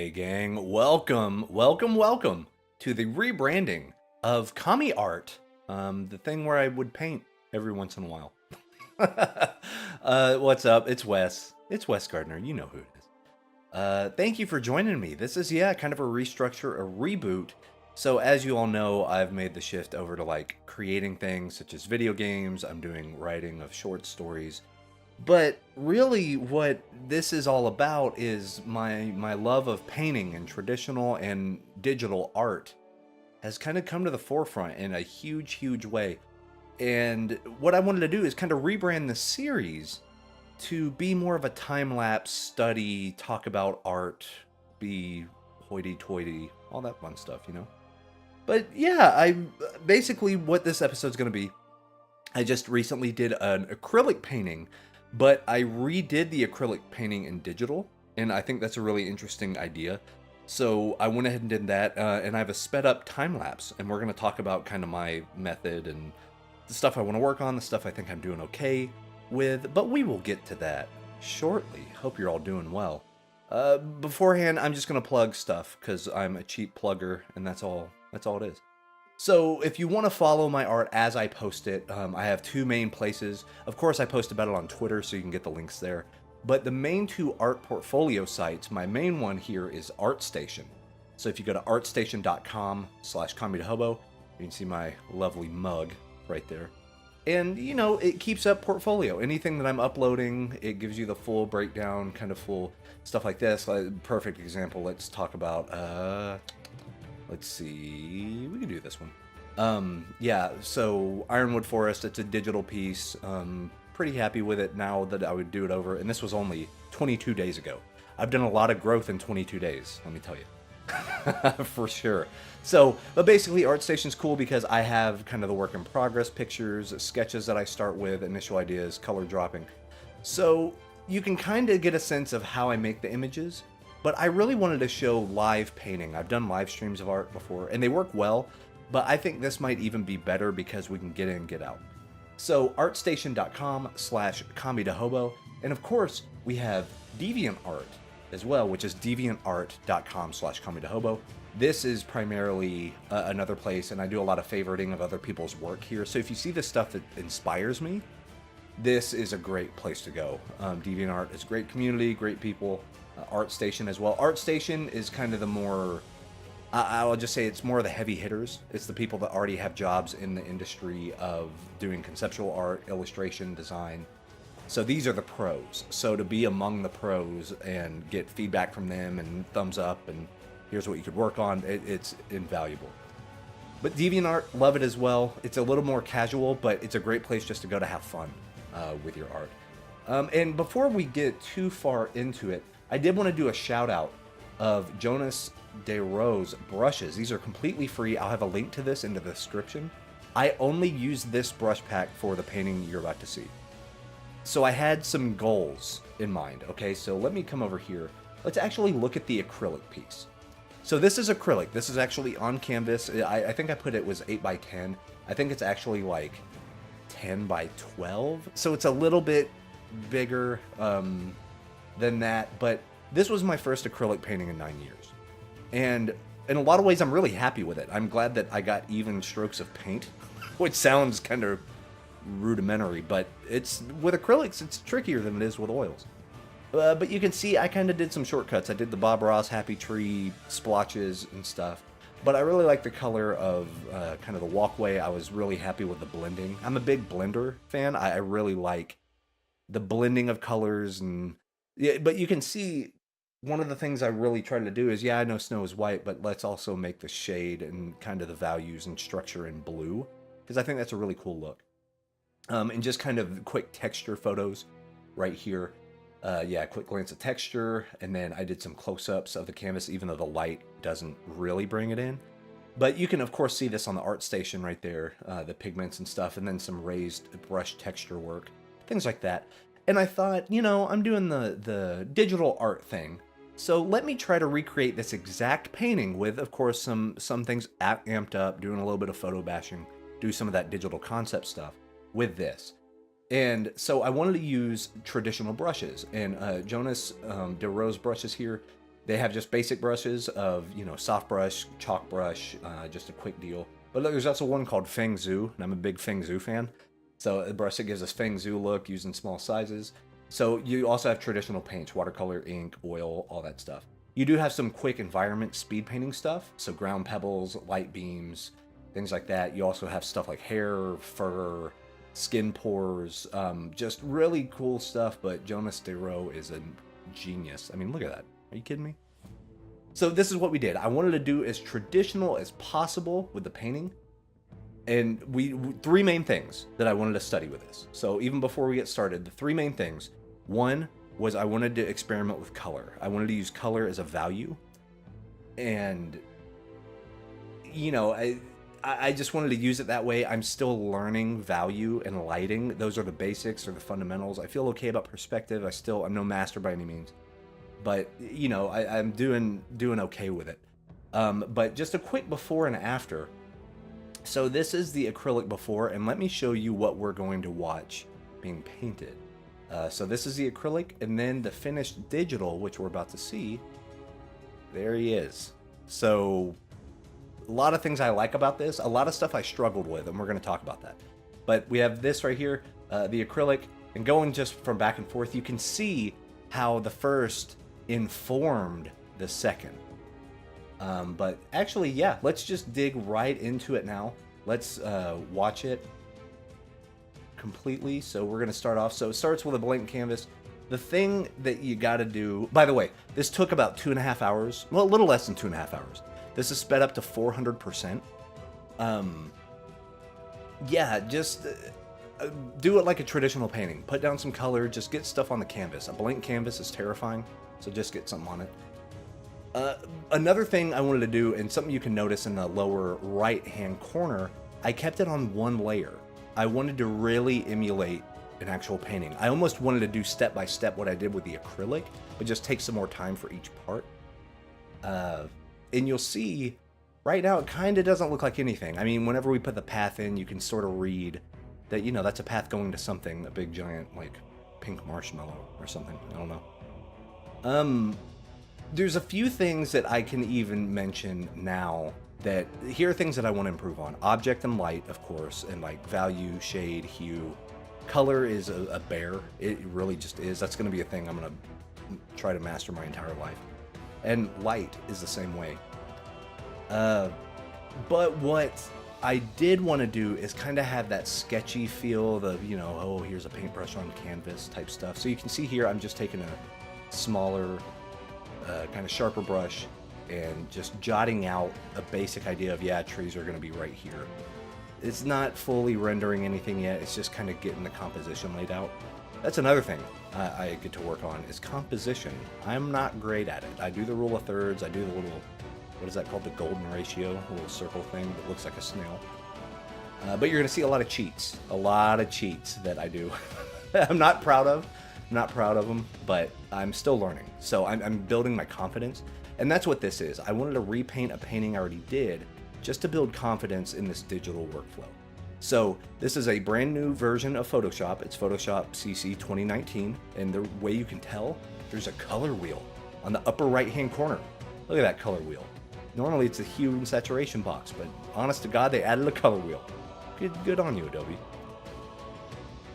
Hey gang, welcome to the rebranding of KamiArt, the thing where I would paint every once in a while. What's up? It's Wes. It's Wes Gardner. You know who it is. Thank you for joining me. This is, kind of a restructure, a reboot. So as you all know, I've made the shift over to like creating things such as video games. I'm doing writing of short stories. But really what this is all about is my love of painting and traditional and digital art has kind of come to the forefront in a huge way. And what I wanted to do is kind of rebrand the series to be more of a time-lapse study, talk about art, be hoity-toity, all that fun stuff, you know? But yeah, I basically what this episode's going to be, I just recently did an acrylic painting, but I redid the acrylic painting in digital, and I think that's a really interesting idea. So I went ahead and did that, and I have a sped up time-lapse, and we're going to talk about kind of my method and the stuff I want to work on, the stuff I think I'm doing okay with, but we will get to that shortly. Hope you're all doing well. Beforehand, I'm just going to plug stuff, because I'm a cheap plugger, and that's all it is. So if you want to follow my art as I post it, I have two main places. Of course, I post about it on Twitter, so you can get the links there. But the main two art portfolio sites, my main one here is ArtStation. So if you go to artstation.com/KamiDehobo, you can see my lovely mug right there. And, you know, it keeps up portfolio. Anything that I'm uploading, it gives you the full breakdown, kind of full stuff like this. Perfect example, let's talk about... Let's see, we can do this one. Yeah, so Ironwood Forest, it's a digital piece. Pretty happy with it now that I would do it over. And this was only 22 days ago. I've done a lot of growth in 22 days, let me tell you. For sure. So, but basically ArtStation's cool because I have kind of the work in progress pictures, sketches that I start with, initial ideas, color dropping. So you can kind of get a sense of how I make the images. But I really wanted to show live painting. I've done live streams of art before, and they work well, but I think this might even be better because we can get in and get out. So artstation.com/KamiDehobo, and of course, we have DeviantArt as well, which is deviantart.com/KamiDehobo. This is primarily another place, and I do a lot of favoriting of other people's work here. So if you see the stuff that inspires me, this is a great place to go. DeviantArt is a great community, great people. ArtStation as well. ArtStation is kind of the more, I'll just say it's more of the heavy hitters. It's the people that already have jobs in the industry of doing conceptual art, illustration, design. So these are the pros. So to be among the pros and get feedback from them and thumbs up and here's what you could work on, it's invaluable. But DeviantArt, love it as well. It's a little more casual, but it's a great place just to go to have fun with your art. And before we get too far into it, I did want to do a shout out of Jonas De Rose brushes. These are completely free. I'll have a link to this in the description. I only use this brush pack for the painting you're about to see. So I had some goals in mind. Okay, so let me come over here. Let's actually look at the acrylic piece. So this is acrylic. This is actually on canvas. I think I put it was 8 by 10. I think it's actually like 10 by 12. So it's a little bit bigger than that, but this was my first acrylic painting in 9 years. And in a lot of ways, I'm really happy with it. I'm glad that I got even strokes of paint, which sounds kind of rudimentary, but it's with acrylics, it's trickier than it is with oils. But you can see I kind of did some shortcuts. I did the Bob Ross Happy Tree splotches and stuff, but I really like the color of kind of the walkway. I was really happy with the blending. I'm a big blender fan. I really like the blending of colors and yeah, but you can see one of the things I really try to do is, I know snow is white, but let's also make the shade and kind of the values and structure in blue, because I think that's a really cool look. And just kind of quick texture photos right here. Quick glance at texture, and then I did some close-ups of the canvas, even though the light doesn't really bring it in. But you can, of course, see this on the ArtStation right there, the pigments and stuff, and then some raised brush texture work, things like that. And I thought, I'm doing the digital art thing, so let me try to recreate this exact painting with, of course, some things amped up, doing a little bit of photo bashing, do some of that digital concept stuff with this. And so I wanted to use traditional brushes, and Jonas De Rose brushes here, They have just basic brushes of, soft brush, chalk brush, just a quick deal. But look, there's also one called Feng Zhu, and I'm a big Feng Zhu fan. So a brush that gives us Feng Zhu look, used in small sizes. So you also have traditional paints, watercolor, ink, oil, all that stuff. You do have some quick environment speed painting stuff, so ground pebbles, light beams, things like that. You also have stuff like hair, fur, skin pores, just really cool stuff, but Jonas Desraux is a genius. I mean, look at that. Are you kidding me? So this is what we did. I wanted to do as traditional as possible with the painting. And three main things that I wanted to study with this. So even before we get started, the three main things. One was I wanted to experiment with color. I wanted to use color as a value. And, I just wanted to use it that way. I'm still learning value and lighting. Those are the basics or the fundamentals. I feel okay about perspective. I'm no master by any means. But, I'm doing okay with it. But just a quick before and after. So this is the acrylic before, and let me show you what we're going to watch being painted. So this is the acrylic, and then the finished digital, which we're about to see. There he is. So a lot of things I like about this, a lot of stuff I struggled with, and we're going to talk about that. But we have this right here, the acrylic, and going just from back and forth, you can see how the first informed the second. But actually, yeah, let's just dig right into it now. Let's watch it completely. So we're going to start off. So it starts with a blank canvas. The thing that you got to do, by the way, this took about 2.5 hours. Well, a little less than 2.5 hours. This is sped up to 400%. Yeah, just do it like a traditional painting. Put down some color, just get stuff on the canvas. A blank canvas is terrifying, so just get something on it. Another thing I wanted to do, and something you can notice in the lower right-hand corner, I kept it on one layer. I wanted to really emulate an actual painting. I almost wanted to do step-by-step what I did with the acrylic, but just take some more time for each part. And you'll see, right now, it kind of doesn't look like anything. I mean, whenever we put the path in, you can sort of read that, that's a path going to something, a big, giant, like, pink marshmallow or something. I don't know. There's a few things that I can even mention now that here are things that I want to improve on. Object and light, of course, and like value, shade, hue. Color is a bear. It really just is. That's going to be a thing I'm going to try to master my entire life. And light is the same way. But what I did want to do is kind of have that sketchy feel of, oh, here's a paintbrush on canvas type stuff. So you can see here, I'm just taking a smaller, kind of sharper brush and just jotting out a basic idea of, yeah, trees are going to be right here. It's not fully rendering anything yet. It's just kind of getting the composition laid out. That's another thing I get to work on is composition. I'm not great at it. I do the rule of thirds. I do the little, what is that called? The golden ratio, a little circle thing that looks like a snail. But you're going to see a lot of cheats that I do. I'm not proud of them, but I'm still learning. So I'm building my confidence. And that's what this is. I wanted to repaint a painting I already did just to build confidence in this digital workflow. So this is a brand new version of Photoshop. It's Photoshop CC 2019. And the way you can tell, there's a color wheel on the upper right-hand corner. Look at that color wheel. Normally it's a hue and saturation box, but honest to God, they added a color wheel. Good on you, Adobe.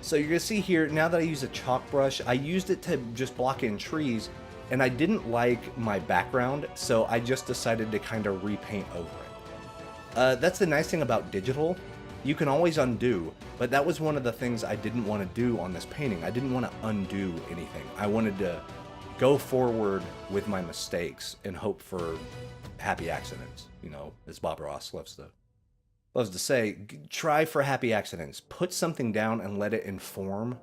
So you're gonna see here, now that I use a chalk brush, I used it to just block in trees, and I didn't like my background, so I just decided to kind of repaint over it. That's the nice thing about digital. You can always undo, but that was one of the things I didn't want to do on this painting. I didn't want to undo anything. I wanted to go forward with my mistakes and hope for happy accidents. As Bob Ross loves to say, try for happy accidents. Put something down and let it inform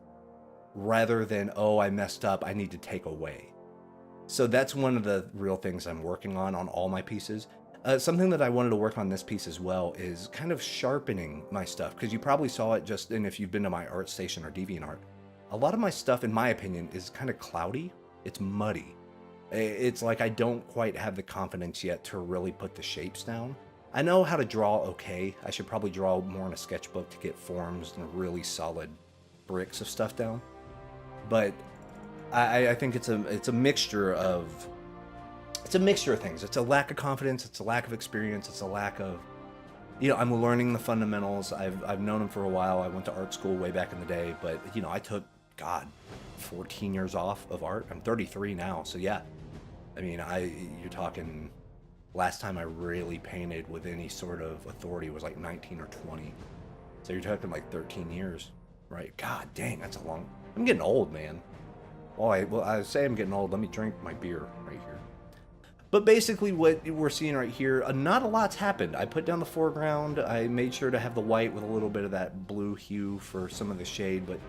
rather than, oh, I messed up, I need to take away. So that's one of the real things I'm working on all my pieces. Something that I wanted to work on this piece as well is kind of sharpening my stuff, because you probably saw it just in, if you've been to my ArtStation or DeviantArt, a lot of my stuff, in my opinion, is kind of cloudy. It's muddy. It's like I don't quite have the confidence yet to really put the shapes down. I know how to draw okay. I should probably draw more in a sketchbook to get forms and really solid bricks of stuff down. But I think it's a mixture of it's a mixture of things. It's a lack of confidence. It's a lack of experience. It's a lack of, I'm learning the fundamentals. I've known them for a while. I went to art school way back in the day, but I took, God, 14 years off of art. I'm 33 now, so yeah. I mean, you're talking, last time I really painted with any sort of authority was like 19 or 20. So you're talking like 13 years, right? God dang, that's a long. I'm getting old, man. Well, I say I'm getting old. Let me drink my beer right here. But basically what we're seeing right here, not a lot's happened. I put down the foreground. I made sure to have the white with a little bit of that blue hue for some of the shade, but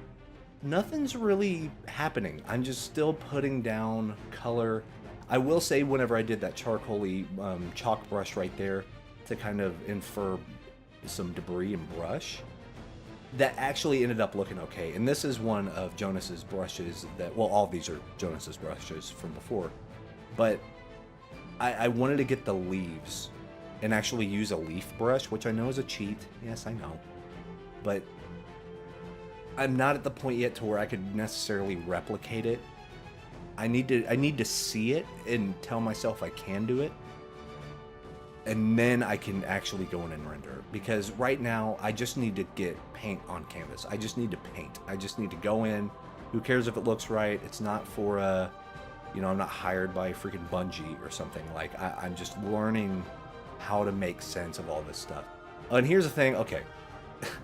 nothing's really happening. I'm just still putting down color. I will say whenever I did that charcoaly chalk brush right there to kind of infer some debris and brush, that actually ended up looking okay. And this is one of Jonas's brushes that, well, all of these are Jonas's brushes from before, but I wanted to get the leaves and actually use a leaf brush, which I know is a cheat. Yes, I know. But I'm not at the point yet to where I could necessarily replicate it. I need to see it and tell myself I can do it. And then I can actually go in and render. Because right now, I just need to get paint on canvas. I just need to paint. I just need to go in. Who cares if it looks right? It's not for I'm not hired by freaking Bungie or something. Like, I'm just learning how to make sense of all this stuff. And here's the thing. Okay,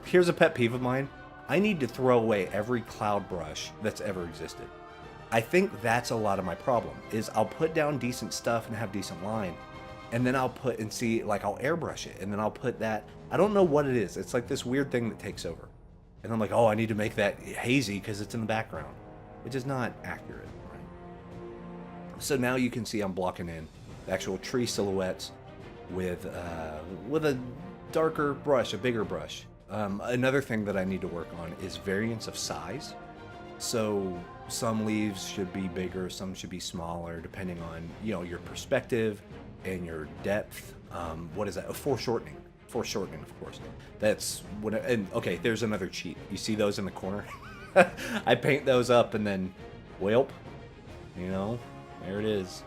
here's a pet peeve of mine. I need to throw away every cloud brush that's ever existed. I think that's a lot of my problem, is I'll put down decent stuff and have decent line, and then I'll put and see, like, I'll airbrush it, and then I'll put that, I don't know what it is. It's like this weird thing that takes over. And I'm like, oh, I need to make that hazy because it's in the background, which is not accurate. So now you can see I'm blocking in the actual tree silhouettes with a darker brush, a bigger brush. Another thing that I need to work on is variance of size. So some leaves should be bigger, some should be smaller, depending on your perspective and your depth. What is that? Foreshortening. Foreshortening, of course. That's what. And okay, there's another cheat. You see those in the corner? I paint those up and then, welp, there it is.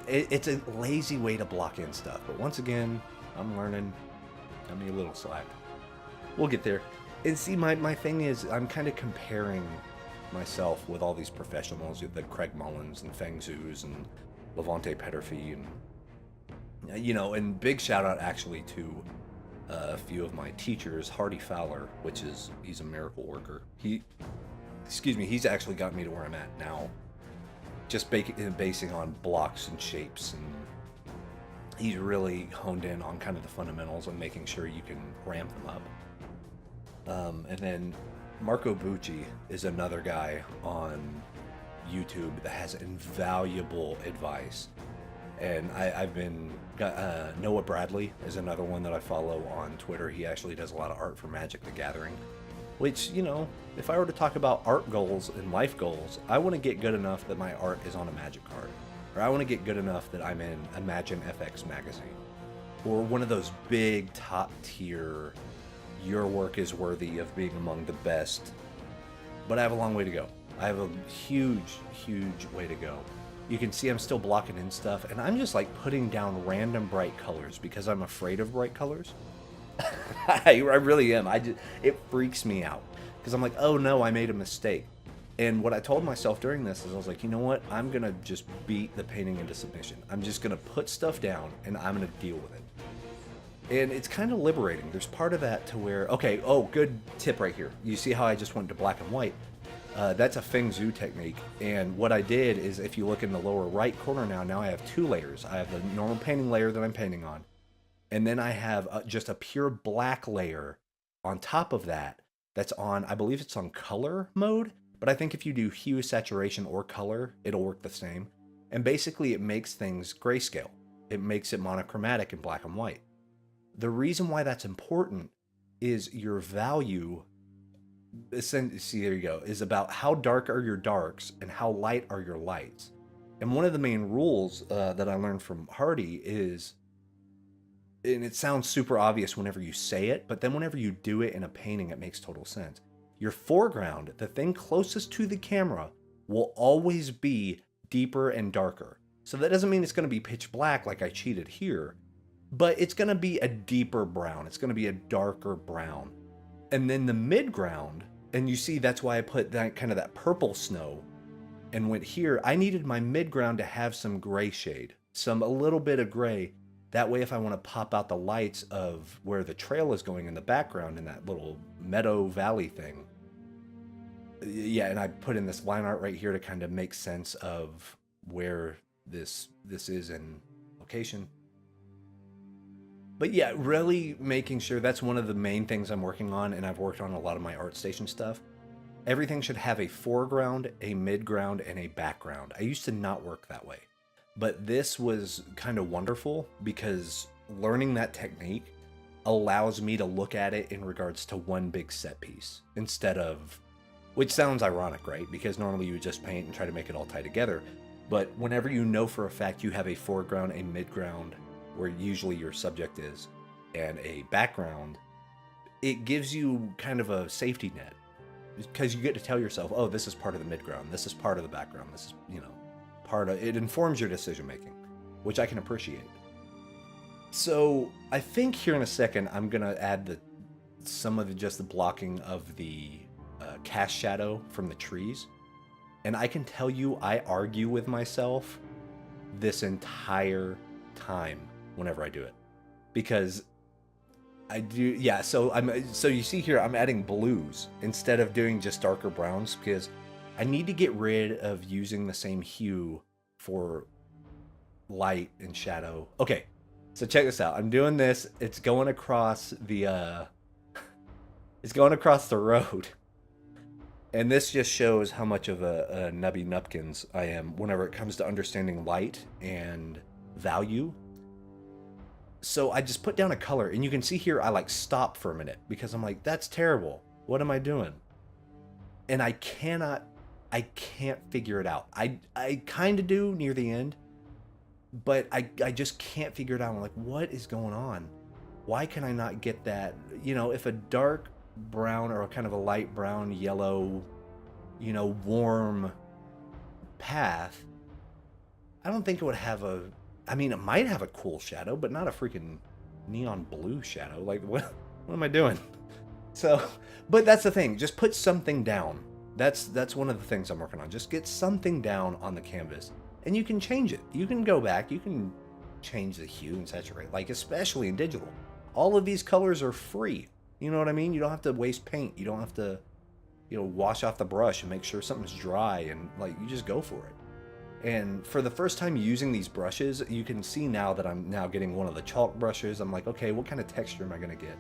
It's a lazy way to block in stuff, but once again, I'm learning. Cut me a little slack. We'll get there. And see, my thing is, I'm kind of comparing myself with all these professionals, the Craig Mullins and Feng Zhu's and Levante Petterfy, and and big shout out actually to a few of my teachers, Hardy Fowler, he's a miracle worker. He's actually got me to where I'm at now, just basing on blocks and shapes, and he's really honed in on kind of the fundamentals and making sure you can ramp them up. And then Marco Bucci is another guy on YouTube that has invaluable advice. And Noah Bradley is another one that I follow on Twitter. He actually does a lot of art for Magic the Gathering, which, if I were to talk about art goals and life goals, I want to get good enough that my art is on a Magic card. Or I want to get good enough that I'm in Imagine FX magazine. Or one of those big top tier, your work is worthy of being among the best. But I have a long way to go. I have a huge, huge way to go. You can see I'm still blocking in stuff, and I'm just like putting down random bright colors because I'm afraid of bright colors. I really am. It freaks me out because I'm like, oh no, I made a mistake. And what I told myself during this is I was like, you know what? I'm going to just beat the painting into submission. I'm just going to put stuff down and I'm going to deal with it. And it's kind of liberating. There's part of that to where, okay, good tip right here. You see how I just went to black and white? That's a Feng Zhu technique. And what I did is, if you look in the lower right corner now I have two layers. I have the normal painting layer that I'm painting on. And then I have just a pure black layer on top of that that's on, I believe it's on color mode. But I think if you do hue, saturation, or color, it'll work the same. And basically it makes things grayscale. It makes it monochromatic in black and white. The reason why that's important is your value, see, there you go, is about how dark are your darks and how light are your lights. And one of the main rules that I learned from Hardy is, and it sounds super obvious whenever you say it, but then whenever you do it in a painting, it makes total sense. Your foreground, the thing closest to the camera, will always be deeper and darker. So that doesn't mean it's going to be pitch black like I cheated here, but it's going to be a deeper brown. It's going to be a darker brown. And then the midground, and you see that's why I put that kind of that purple snow and went here. I needed my midground to have some gray shade, a little bit of gray. That way, if I want to pop out the lights of where the trail is going in the background in that little meadow valley thing. Yeah, and I put in this line art right here to kind of make sense of where this is in location. But yeah, really making sure that's one of the main things I'm working on, and I've worked on a lot of my ArtStation stuff. Everything should have a foreground, a midground, and a background. I used to not work that way, but this was kind of wonderful because learning that technique allows me to look at it in regards to one big set piece instead of, which sounds ironic, right? Because normally you would just paint and try to make it all tie together. But whenever you know for a fact you have a foreground, a midground, where usually your subject is, and a background, it gives you kind of a safety net. Because you get to tell yourself, oh, this is part of the midground, this is part of the background, this is, part of it. Informs your decision making, which I can appreciate. So I think here in a second, I'm going to add some of the blocking of the cast shadow from the trees. And I can tell you, I argue with myself this entire time whenever I do it, because I do. Yeah. So you see here, I'm adding blues instead of doing just darker browns because I need to get rid of using the same hue for light and shadow. Okay. So check this out. I'm doing this. It's going across the, road. And this just shows how much of a nubby nupkins I am whenever it comes to understanding light and value. So I just put down a color, and you can see here I stop for a minute because I'm like, that's terrible. What am I doing? And I can't figure it out. I kind of do near the end, but I just can't figure it out. I'm like, what is going on? Why can I not get that? If a dark brown or kind of a light brown, yellow, warm path, I don't think it would have it might have a cool shadow, but not a freaking neon blue shadow. Like, what am I doing? So, but that's the thing. Just put something down. That's one of the things I'm working on. Just get something down on the canvas, and you can change it. You can go back. You can change the hue and saturate, especially in digital. All of these colors are free. You know what I mean? You don't have to waste paint. You don't have to, wash off the brush and make sure something's dry, and you just go for it. And for the first time using these brushes, you can see now that I'm now getting one of the chalk brushes. I'm like, okay, what kind of texture am I going to get?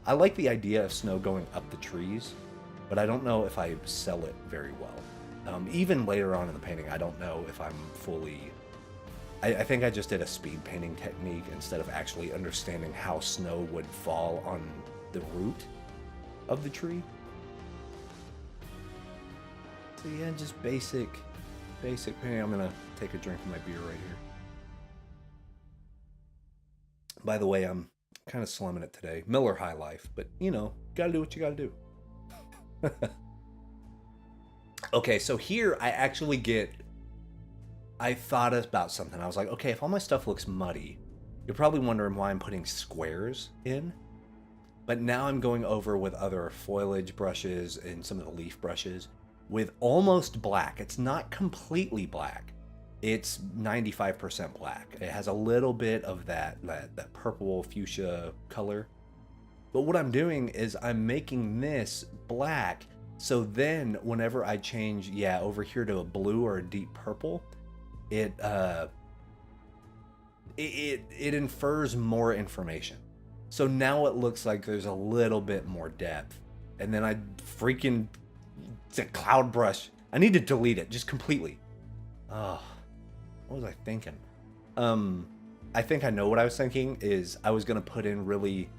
I like the idea of snow going up the trees, but I don't know if I sell it very well. Even later on in the painting, I don't know if I'm fully... I think I just did a speed painting technique instead of actually understanding how snow would fall on the root of the tree. So yeah, just basic painting. I'm gonna take a drink of my beer right here. By the way, I'm kind of slumming it today. Miller High Life, but gotta do what you gotta do. Okay, so here I thought about something. I was like, okay, if all my stuff looks muddy, you're probably wondering why I'm putting squares in. But now I'm going over with other foliage brushes and some of the leaf brushes with almost black. It's not completely black. It's 95% black. It has a little bit of that purple fuchsia color. But what I'm doing is I'm making this black. So then whenever I change, over here to a blue or a deep purple, it infers more information. So now it looks like there's a little bit more depth. And then it's a cloud brush. I need to delete it just completely. Oh, what was I thinking? I think I know what I was thinking is I was going to put in really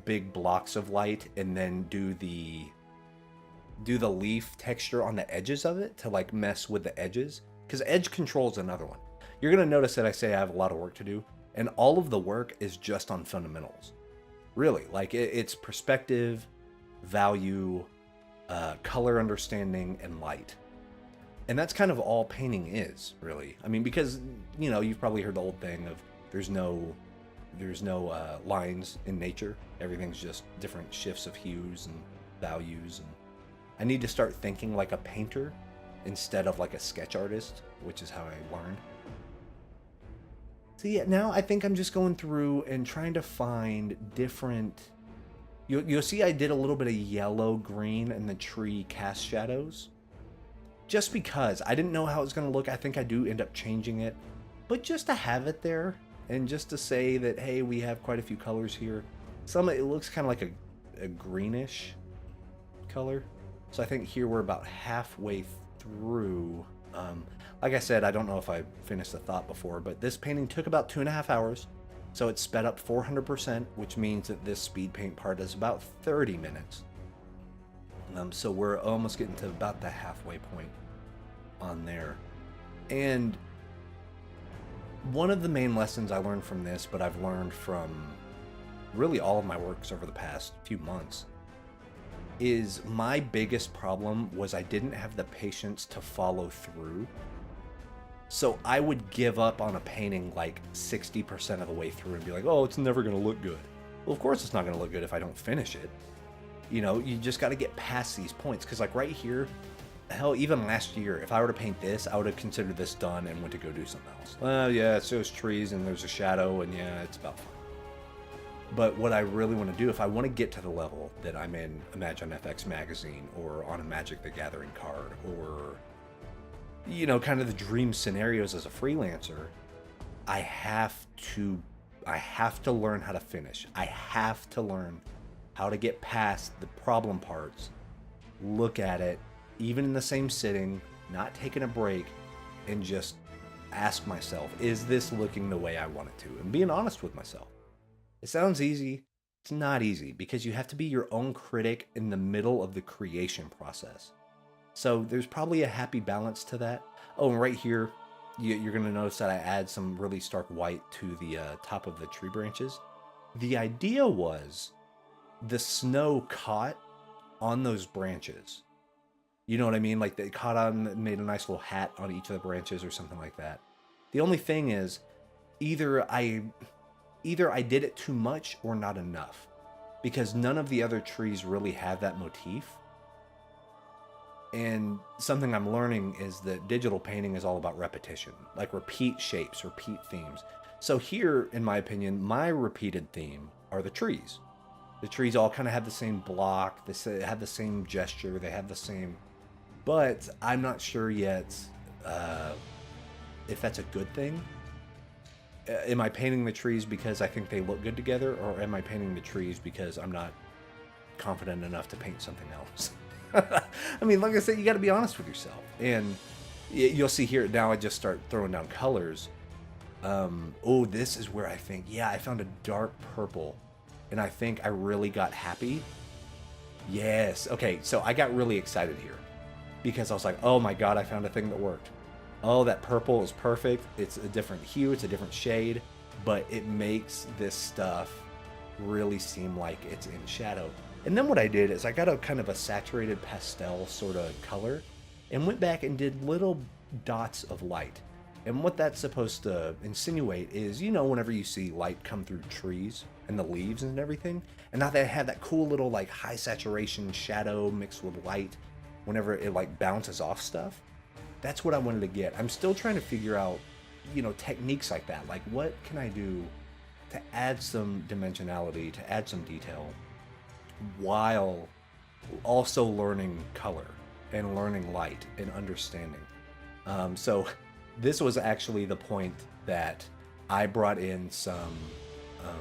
big blocks of light and then do the leaf texture on the edges of it to mess with the edges. Because edge control is another one. You're going to notice that I say I have a lot of work to do. And all of the work is just on fundamentals. Really, it's perspective, value, color understanding, and light. And that's kind of all painting is, really. I mean, because, you know, you've probably heard the old thing of there's no lines in nature. Everything's just different shifts of hues and values. And I need to start thinking like a painter instead of like a sketch artist, which is how I learned. So yeah, now I think I'm just going through and trying to find different... You'll see I did a little bit of yellow green in the tree cast shadows. Just because I didn't know how it was going to look. I think I do end up changing it. But just to have it there, and just to say that, hey, we have quite a few colors here. It looks kind of like a greenish color. So I think here we're about halfway through. Like I said, I don't know if I finished the thought before, but this painting took about 2.5 hours. So it's sped up 400%, which means that this speed paint part is about 30 minutes. So we're almost getting to about the halfway point on there. And one of the main lessons I learned from this, but I've learned from really all of my works over the past few months, is my biggest problem was I didn't have the patience to follow through. So I would give up on a painting like 60% of the way through and be like, oh, it's never going to look good. Well, of course it's not going to look good if I don't finish it. You know, you just got to get past these points. Because like right here, hell, even last year, if I were to paint this, I would have considered this done and went to go do something else. Well, yeah, it's those trees and there's a shadow and yeah, it's about fine. But what I really want to do, if I want to get to the level that I'm in Imagine FX magazine or on a Magic the Gathering card or, you know, kind of the dream scenarios as a freelancer, I have to learn how to finish. I have to learn how to get past the problem parts, look at it, even in the same sitting, not taking a break, and just ask myself, is this looking the way I want it to? And being honest with myself. It sounds easy. It's not easy because you have to be your own critic in the middle of the creation process. So there's probably a happy balance to that. Oh, and right here, you're going to notice that I add some really stark white to the top of the tree branches. The idea was the snow caught on those branches. You know what I mean? Like they caught on, made a nice little hat on each of the branches or something like that. The only thing is either I did it too much or not enough, because none of the other trees really have that motif. And something I'm learning is that digital painting is all about repetition, like repeat shapes, repeat themes. So here, in my opinion, my repeated theme are the trees. The trees all kind of have the same block, they have the same gesture, they have the same, but I'm not sure yet if that's a good thing. Am I painting the trees because I think they look good together, or am I painting the trees because I'm not confident enough to paint something else? I mean, like I said, you got to be honest with yourself. And you'll see here, now I just start throwing down colors. Oh, this is where I think, yeah, I found a dark purple, and I think I really got happy. Yes. Okay, so I got really excited here because I was like, oh my God, I found a thing that worked. Oh, that purple is perfect. It's a different hue, it's a different shade, but it makes this stuff really seem like it's in shadow. And then what I did is I got a kind of a saturated pastel sort of color and went back and did little dots of light. And what that's supposed to insinuate is, you know, whenever you see light come through trees and the leaves and everything, and now they have that cool little like high saturation shadow mixed with light whenever it like bounces off stuff. That's what I wanted to get. I'm still trying to figure out, you know, techniques like that. Like, what can I do to add some dimensionality, to add some detail, while also learning color and learning light and understanding. So this was actually the point that I brought in some,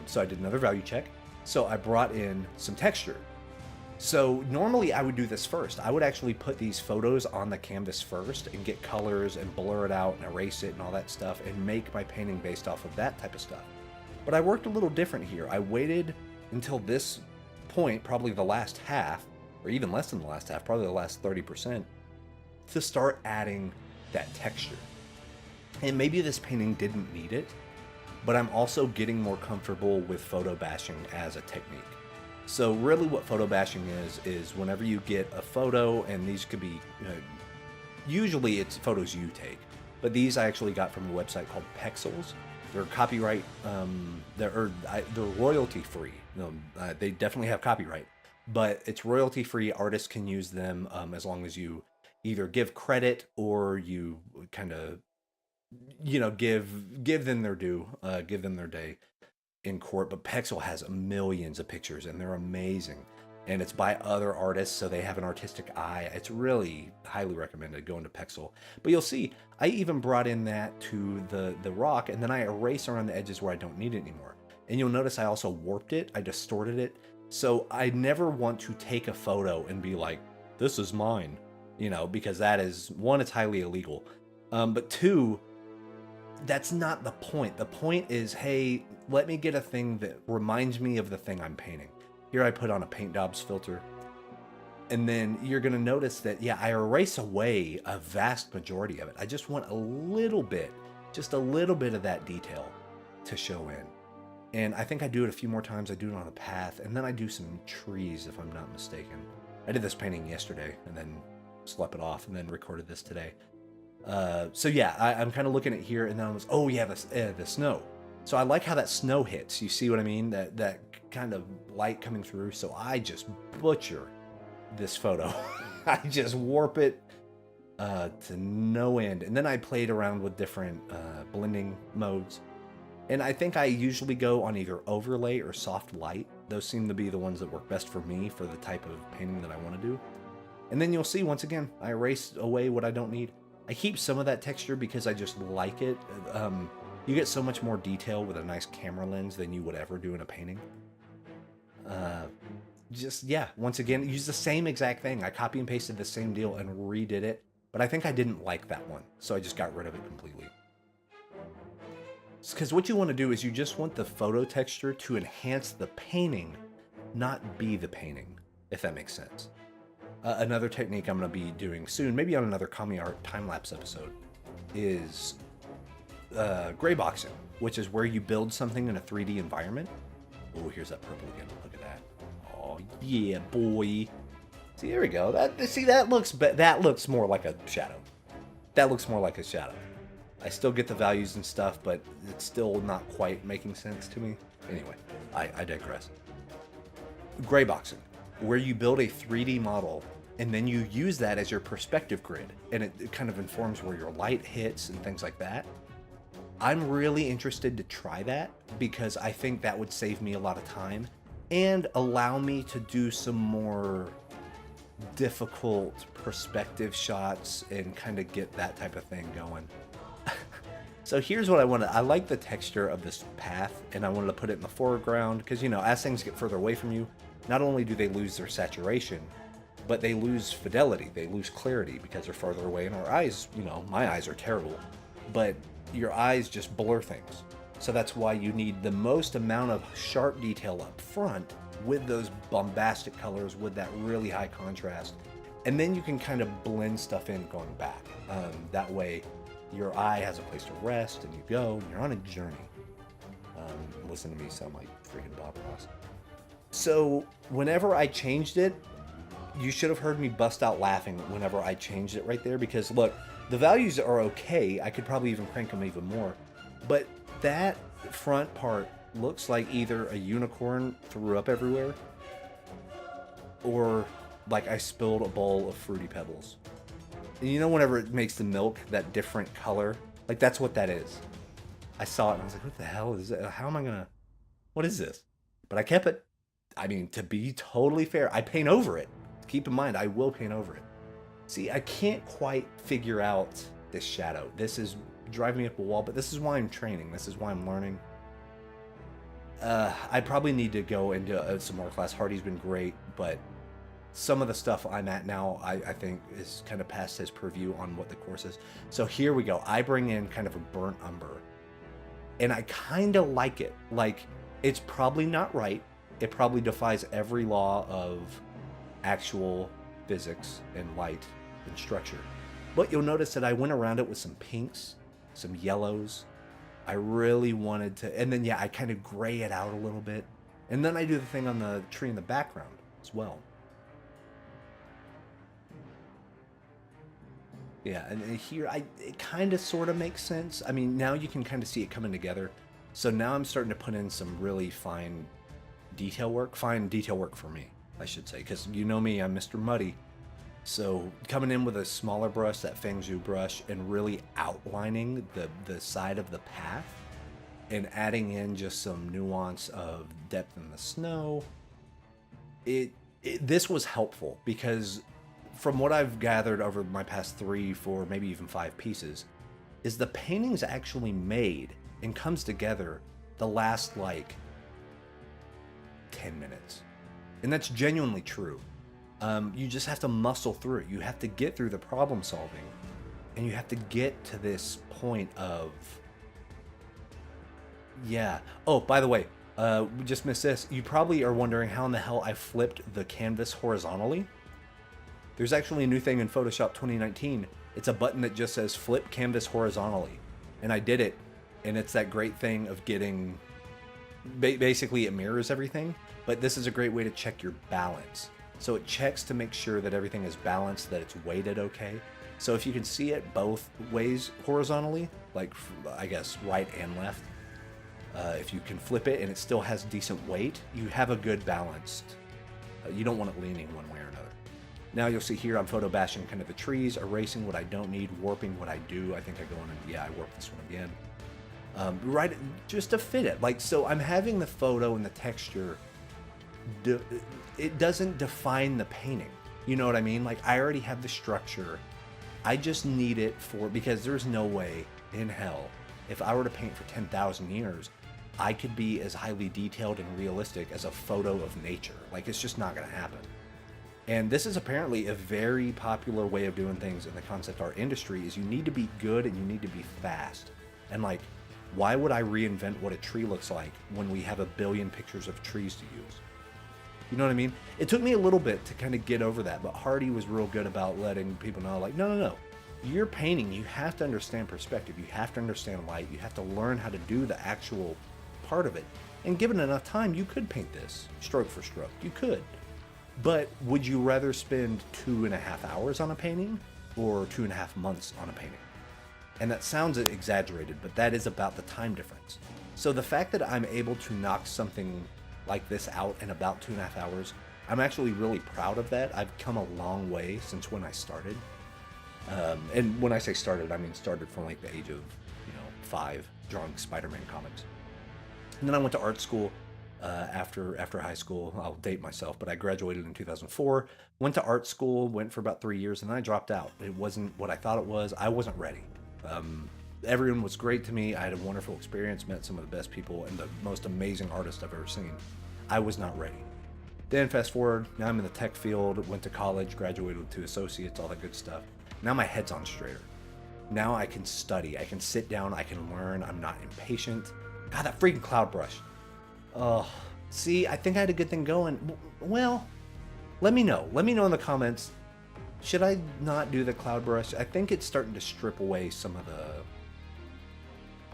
so I did another value check. So I brought in some texture. So normally I would do this first. I would actually put these photos on the canvas first and get colors and blur it out and erase it and all that stuff and make my painting based off of that type of stuff. But I worked a little different here. I waited until this point, probably the last half, or even less than the last half, probably the last 30%, to start adding that texture. And maybe this painting didn't need it, but I'm also getting more comfortable with photo bashing as a technique. So really what photo bashing is whenever you get a photo, and these could be usually it's photos you take, but these I actually got from a website called Pexels. They're copyright, they're royalty free. They definitely have copyright, but it's royalty free. Artists can use them as long as you either give credit or you kind of, give them their due, give them their day in court. But Pexel has millions of pictures and they're amazing. And it's by other artists, so they have an artistic eye. It's really highly recommended going to Pexel. But you'll see, I even brought in that to the rock, and then I erase around the edges where I don't need it anymore. And you'll notice I also warped it, I distorted it. So I never want to take a photo and be like, this is mine, because that is, one, it's highly illegal. But two, that's not the point. The point is, hey, let me get a thing that reminds me of the thing I'm painting. Here I put on a paint daubs filter. And then you're going to notice that, yeah, I erase away a vast majority of it. I just want a little bit, just a little bit of that detail to show in. And I think I do it a few more times. I do it on a path, and then I do some trees, if I'm not mistaken. I did this painting yesterday and then slept it off and then recorded this today. So yeah, I'm kind of looking at here, and then I was, oh yeah, the snow. So I like how that snow hits. You see what I mean? That kind of light coming through. So I just butcher this photo. I just warp it to no end. And then I played around with different blending modes. And I think I usually go on either overlay or soft light. Those seem to be the ones that work best for me for the type of painting that I want to do. And then you'll see, once again, I erase away what I don't need. I keep some of that texture because I just like it. You get so much more detail with a nice camera lens than you would ever do in a painting. Once again, use the same exact thing. I copy and pasted the same deal and redid it, but I think I didn't like that one, so I just got rid of it completely. Because what you want to do is you just want the photo texture to enhance the painting, not be the painting, if that makes sense. Another technique I'm going to be doing soon, maybe on another KamiArt time-lapse episode, is gray boxing, which is where you build something in a 3D environment. Oh, here's that purple again. Look at that. Oh yeah, boy. See, there we go. That looks more like a shadow. That looks more like a shadow. I still get the values and stuff, but it's still not quite making sense to me. Anyway, I digress. Gray boxing, where you build a 3D model and then you use that as your perspective grid, and it kind of informs where your light hits and things like that. I'm really interested to try that because I think that would save me a lot of time and allow me to do some more difficult perspective shots and kind of get that type of thing going. So here's what I wanted. I like the texture of this path, and I wanted to put it in the foreground because, as things get further away from you, not only do they lose their saturation, but they lose fidelity, they lose clarity because they're farther away, and our eyes, my eyes are terrible, but your eyes just blur things. So that's why you need the most amount of sharp detail up front with those bombastic colors, with that really high contrast. And then you can kind of blend stuff in going back. That way your eye has a place to rest, and you go, and you're on a journey. Listen to me sound like freaking Bob Ross. So whenever I changed it, you should have heard me bust out laughing whenever I changed it right there, because look, the values are okay. I could probably even crank them even more. But that front part looks like either a unicorn threw up everywhere or like I spilled a bowl of Fruity Pebbles. And whenever it makes the milk that different color, like that's what that is. I saw it and I was like, what the hell is it? How am I gonna, what is this? But I kept it. I mean, to be totally fair, I paint over it. Keep in mind, I will paint over it. See, I can't quite figure out this shadow. This is driving me up a wall, but this is why I'm training. This is why I'm learning. I probably need to go into some more class. Hardy's been great, but some of the stuff I'm at now, I think is kind of past his purview on what the course is. So here we go. I bring in kind of a burnt umber, and I kind of like it. Like, it's probably not right. It probably defies every law of actual physics and light and structure. But you'll notice that I went around it with some pinks, some yellows. I really wanted to, and then yeah, I kind of gray it out a little bit. And then I do the thing on the tree in the background as well. Yeah, and here it kind of sort of makes sense. I mean, now you can kind of see it coming together. So now I'm starting to put in some really fine detail work for me, I should say, because you know me, I'm Mr. Muddy. So coming in with a smaller brush, that Fangzhou brush, and really outlining the side of the path and adding in just some nuance of depth in the snow. This was helpful because from what I've gathered over my past 3, 4, maybe even 5 pieces, is the painting's actually made and comes together the last like 10 minutes. And that's genuinely true. You just have to muscle through it. You have to get through the problem solving, and you have to get to this point of, yeah. Oh, by the way, we just missed this. You probably are wondering how in the hell I flipped the canvas horizontally. There's actually a new thing in Photoshop 2019. It's a button that just says flip canvas horizontally. And I did it, and it's that great thing of getting, basically it mirrors everything, but this is a great way to check your balance. So it checks to make sure that everything is balanced, that it's weighted okay. So if you can see it both ways horizontally, like I guess right and left, if you can flip it and it still has decent weight, you have a good balanced. You don't want it leaning one way or another. Now you'll see here I'm photo bashing kind of the trees, erasing what I don't need, warping what I do. I think I go in and yeah, I warp this one again. Right, just to fit it. Like, so I'm having the photo and the texture, it doesn't define the painting. You know what I mean? Like, I already have the structure. I just need it because there's no way in hell, if I were to paint for 10,000 years, I could be as highly detailed and realistic as a photo of nature. Like, it's just not going to happen. And this is apparently a very popular way of doing things in the concept art industry, is you need to be good and you need to be fast. And like, why would I reinvent what a tree looks like when we have a billion pictures of trees to use? You know what I mean? It took me a little bit to kind of get over that, but Hardy was real good about letting people know, like, no. You're painting, you have to understand perspective, you have to understand light, you have to learn how to do the actual part of it. And given enough time, you could paint this stroke for stroke. You could. But would you rather spend 2.5 hours on a painting or 2.5 months on a painting? And that sounds exaggerated, but that is about the time difference. So the fact that I'm able to knock something like this out in about 2.5 hours, I'm actually really proud of that. I've come a long way since when I started. And when I say started, I mean started from like the age of, 5, drawing Spider-Man comics. And then I went to art school after high school. I'll date myself, but I graduated in 2004. Went to art school, went for about 3 years, and then I dropped out. It wasn't what I thought it was. I wasn't ready. Everyone was great to me. I had a wonderful experience, met some of the best people and the most amazing artists I've ever seen. I was not ready. Then fast forward, now I'm in the tech field, went to college, graduated with 2 associates, all that good stuff. Now my head's on straighter. Now I can study, I can sit down, I can learn, I'm not impatient. God, that freaking cloud brush. Oh, see, I think I had a good thing going. Well, let me know. Let me know in the comments. Should I not do the cloud brush? I think it's starting to strip away some of the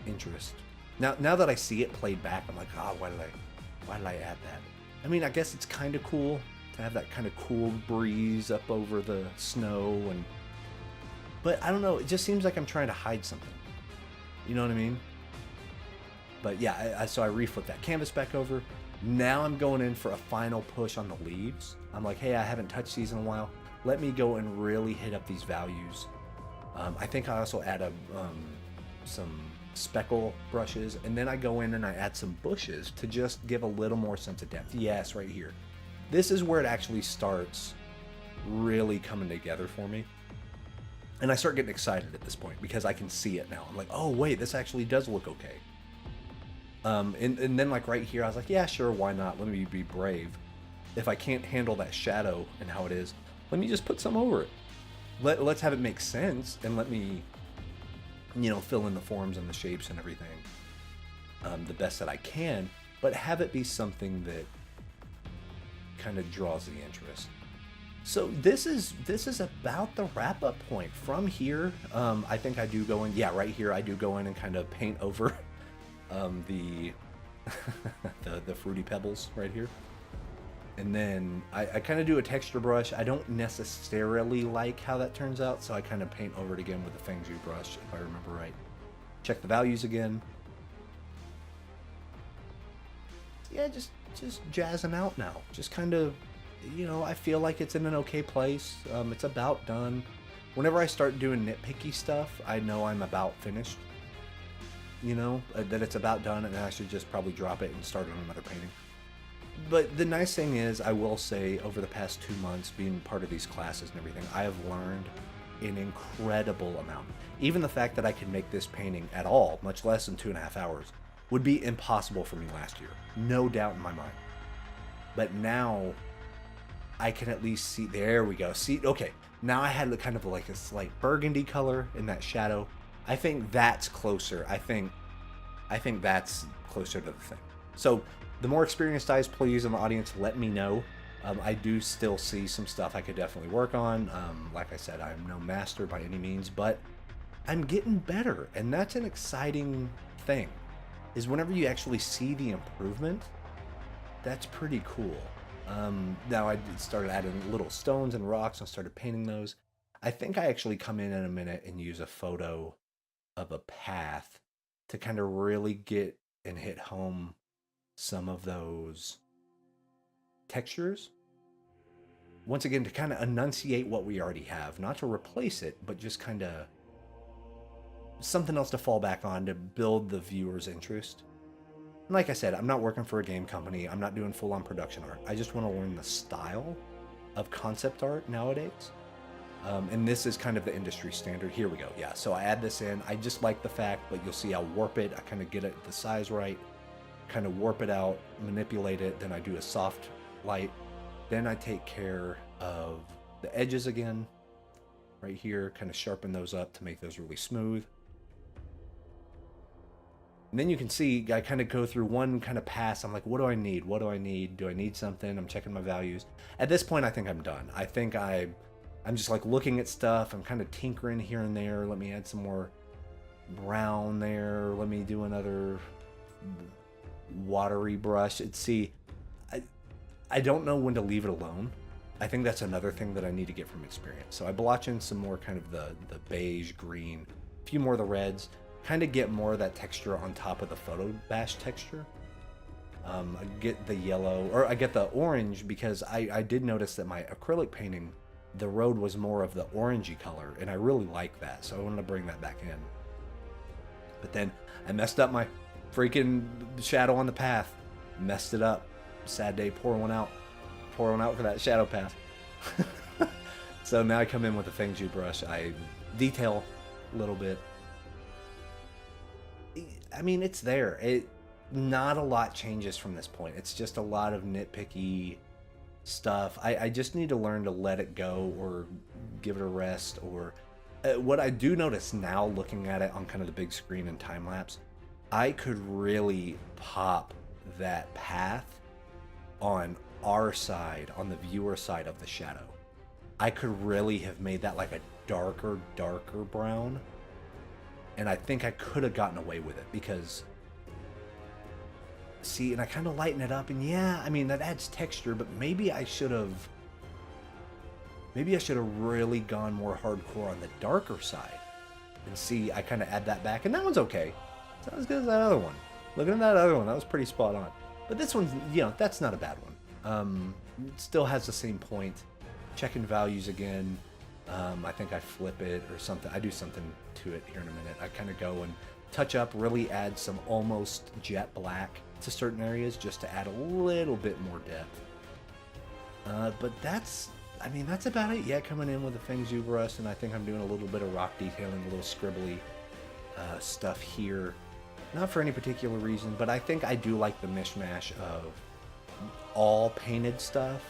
interest. Now that I see it played back, I'm like, why did I add that? I mean, I guess it's kind of cool to have that kind of cool breeze up over the snow, but I don't know, it just seems like I'm trying to hide something. You know what I mean? But yeah, so I reflipped that canvas back over. Now I'm going in for a final push on the leaves. I'm like, hey, I haven't touched these in a while. Let me go and really hit up these values. I think I also add some speckle brushes, and then I go in and I add some bushes to just give a little more sense of depth. Yes, right here. This is where it actually starts really coming together for me. And I start getting excited at this point because I can see it now. I'm like, oh wait, this actually does look okay. And then like right here, I was like, yeah, sure, why not? Let me be brave. If I can't handle that shadow and how it is, let me just put some over it. Let's have it make sense, and let me, fill in the forms and the shapes and everything the best that I can, but have it be something that kind of draws the interest. So this is about the wrap-up point. From here, I think I do go in, right here, I do go in and kind of paint over the the fruity pebbles right here. And then I kind of do a texture brush. I don't necessarily like how that turns out, so I kind of paint over it again with the Fengju brush, if I remember right. Check the values again. Yeah, just jazzing out now. Just kind of, you know, I feel like it's in an okay place. It's about done. Whenever I start doing nitpicky stuff, I know I'm about finished. You know, that it's about done, and I should just probably drop it and start on another painting. But the nice thing is, I will say, over the past 2 months, being part of these classes and everything, I have learned an incredible amount. Even the fact that I can make this painting at all, much less than 2.5 hours, would be impossible for me last year. No doubt in my mind. But now, I can at least see, there we go. See, okay, now I had kind of like a slight burgundy color in that shadow. I think that's closer. I think that's closer to the thing. So, the more experienced eyes, please, in the audience, let me know. I do still see some stuff I could definitely work on. Like I said, I'm no master by any means, but I'm getting better, and that's an exciting thing. Is whenever you actually see the improvement, that's pretty cool. Now I started adding little stones and rocks and started painting those. I think I actually come in a minute and use a photo of a path to kind of really get and hit home some of those textures. Once again, to kind of enunciate what we already have, not to replace it, but just kind of something else to fall back on to build the viewer's interest. And like I said, I'm not working for a game company. I'm not doing full-on production art. I just want to learn the style of concept art nowadays. And this is kind of the industry standard. Here we go. Yeah, so I add this in. I just like the fact, but you'll see I warp it. I kind of get it the size right, kind of warp it out, manipulate it. Then I do a soft light. Then I take care of the edges again, right here, kind of sharpen those up to make those really smooth. And then you can see I kind of go through one kind of pass. I'm like, what do I need? What do I need? Do I need something? I'm checking my values. At this point, I think I'm done. I think I'm just like looking at stuff. I'm kind of tinkering here and there. Let me add some more brown there. Let me do another watery brush. I don't know when to leave it alone. I think that's another thing that I need to get from experience. So I blotch in some more kind of the beige, green, a few more of the reds, kind of get more of that texture on top of the photo bash texture. I get the yellow, or I get the orange, because I did notice that my acrylic painting, the road was more of the orangey color, and I really like that, so I wanted to bring that back in. But then I messed up my freaking shadow on the path. Messed it up. Sad day, pour one out for that shadow path. So now I come in with a Fengju brush. I detail a little bit. I mean, it's there. Not a lot changes from this point. It's just a lot of nitpicky stuff. I just need to learn to let it go, or give it a rest, or what I do notice now, looking at it on kind of the big screen in time-lapse, I could really pop that path on our side, on the viewer side of the shadow. I could really have made that like a darker brown, and I think I could have gotten away with it, because see, and I kind of lighten it up, and yeah, I mean, that adds texture, but maybe I should have really gone more hardcore on the darker side. And see, I kind of add that back, and that one's okay. It's not as good as that other one. Looking at that other one, that was pretty spot on. But this one's, you know, that's not a bad one. It still has the same point. Checking values again. I think I flip it or something. I do something to it here in a minute. I kind of go and touch up, really add some almost jet black to certain areas, just to add a little bit more depth. But that's about it. Yeah, coming in with a Fengju brush, and I think I'm doing a little bit of rock detailing, a little scribbly stuff here. Not for any particular reason, but I think I do like the mishmash of all painted stuff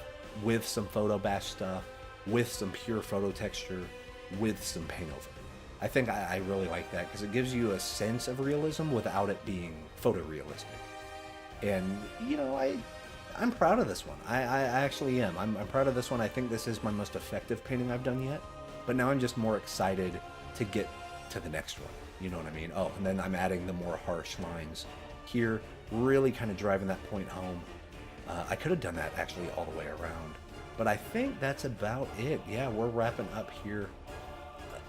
with some photo bash stuff, with some pure photo texture, with some paint over. I think I really like that, because it gives you a sense of realism without it being photorealistic. And, you know, I'm proud of this one. I actually am. I'm proud of this one. I think this is my most effective painting I've done yet. But now I'm just more excited to get to the next one. You know what I mean? Oh, and then I'm adding the more harsh lines here, really kind of driving that point home. I could have done that actually all the way around. But I think that's about it. Yeah, we're wrapping up here.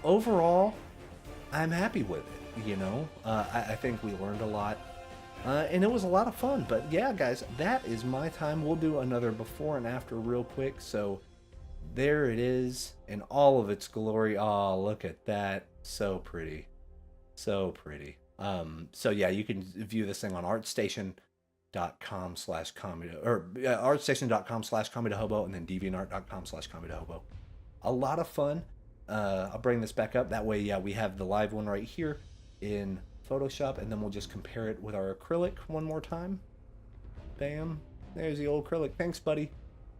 Overall, I'm happy with it, you know? I think we learned a lot. And it was a lot of fun. But yeah, guys, that is my time. We'll do another before and after real quick. So there it is in all of its glory. Oh, look at that. So pretty. So pretty. So yeah, you can view this thing on artstation.com/comedy or artstation.com/comedyhobo and then deviantart.com/comedyhobo. A lot of fun. I'll bring this back up. That way, yeah, we have the live one right here in Photoshop, and then we'll just compare it with our acrylic one more time. Bam. There's the old acrylic. Thanks, buddy.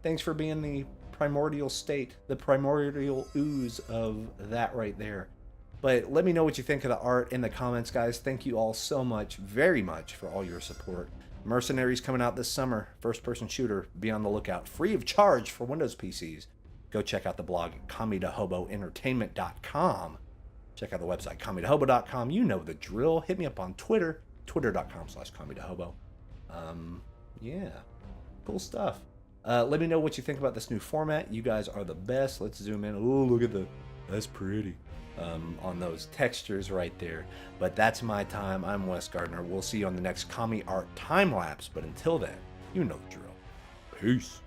Thanks for being the primordial state, the primordial ooze of that right there. But let me know what you think of the art in the comments, guys. Thank you all so much, very much, for all your support. Mercenaries coming out this summer. First-person shooter. Be on the lookout. Free of charge for Windows PCs. Go check out the blog at kamidahoboentertainment.com. Check out the website, kamidahobo.com. You know the drill. Hit me up on Twitter, twitter.com/kamidahobo. Yeah, cool stuff. Let me know what you think about this new format. You guys are the best. Let's zoom in. Oh, look at that's pretty. On those textures right there. But that's my time. I'm Wes Gardner. We'll see you on the next KamiArt time lapse. But until then, you know the drill. Peace.